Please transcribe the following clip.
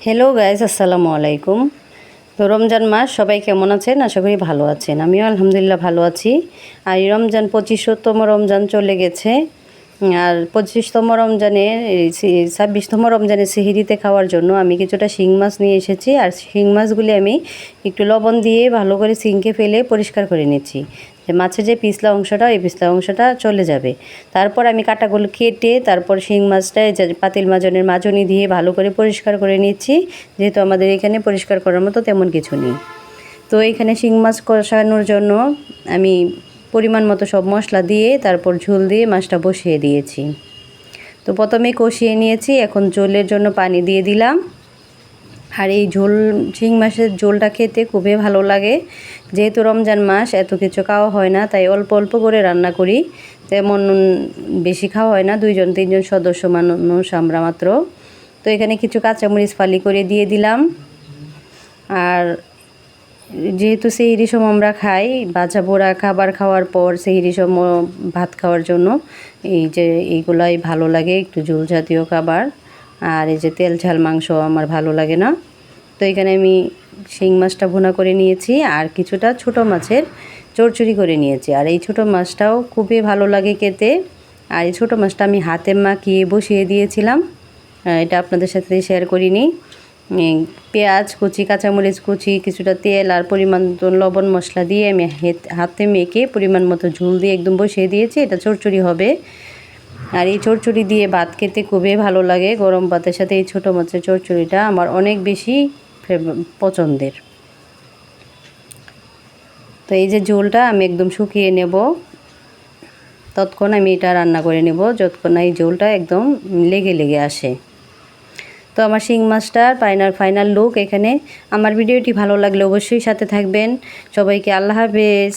Hello guys, আসসালামু আলাইকুম। তো রমজান মাস সবাই কেমন আছেন? আশা করি ভালো আছেন। আমিও আলহামদুলিল্লাহ ভালো আছি। আর এই রমজান 25তম রমজান চলে গেছে। আর 25তম রমজানের 26তম রমজানের সেহরিতে খাওয়ার জন্য আমি কিছুটা শিং মাছ নিয়ে এসেছি। আর শিং মাছগুলি আমি একটু লবণ দিয়ে ভালো করে সিঙ্কে ফেলে পরিষ্কার করে নিচ্ছি, যে মাছের যে পিছলা অংশটা, এই পিছলা অংশটা চলে যাবে। তারপর আমি কাঁটাগুলো কেটে তারপর শিং মাছটা পাতিল মাজনের মাজনি দিয়ে ভালো করে পরিষ্কার করে নিচ্ছি, যেহেতু আমাদের এখানে পরিষ্কার করার মতো তেমন কিছু নেই। তো এখানে শিং মাছ কষানোর জন্য আমি পরিমাণ মতো সব মশলা দিয়ে তারপর ঝোল দিয়ে মাছটা বসিয়ে দিয়েছি। তো প্রথমে কষিয়ে নিয়েছি, এখন ঝোলের জন্য পানি দিয়ে দিলাম। আর এই ঝোল, শিং মাছের ঝোলটা খেতে খুবই ভালো লাগে। যেহেতু রমজান মাস এত কিছু খাওয়া হয় না, তাই অল্প অল্প করে রান্না করি। তেমন বেশি খাওয়া হয় না, 2-3 সদস্য মানুষ আমরা মাত্র। তো এখানে কিছু কাঁচামরিচ ফালি করে দিয়ে দিলাম। আর যেহেতু সেহরির সময় আমরা খাই বাছা পোড়া খাবার খাওয়ার পর সেহরির সময় ভাত খাওয়ার জন্য এইগুলাই ভালো লাগে, একটু ঝোল জাতীয় খাবার। আর এই যে তেল ঝাল মাংস আমার ভালো লাগে না। তো এখানে আমি শিং মাছটা ভুনা করে নিয়েছি আর কিছুটা ছোট মাছের চড়চড়ি করে নিয়েছি। আর এই ছোট মাছটাও খুবই ভালো লাগে খেতে। আর এই ছোটো মাছটা আমি হাতে মাখিয়ে বসিয়ে দিয়েছিলাম, এটা আপনাদের সাথে শেয়ার করিনি। পেঁয়াজ কুচি, কাঁচামরিচ কুচি, কিছুটা তেল আর পরিমাণ মতো লবণ মশলা দিয়ে আমি হাতে মেখে পরিমাণ মতো ঝোল দিয়ে একদম বসিয়ে দিয়েছি। এটা চড়চড়ি হবে। আর এই চড়চড়ি দিয়ে ভাত খেতে খুবই ভালো লাগে। গরম ভাতের সাথে এই ছোটো মাছের চড়চড়িটা আমার অনেক বেশি পছন্দের। তো এই যে ঝোলটা আমি একদম শুকিয়ে নেব, ততক্ষণ আমি এটা রান্না করে নেব যতক্ষণ না এই ঝোলটা একদম লেগে লেগে আসে। তো আমার শিং মাছটার ফাইনাল লুক এখানে। আমার ভিডিওটি ভালো লাগলে অবশ্যই সাথে থাকবেন। সবাইকে আল্লাহ হাফেজ।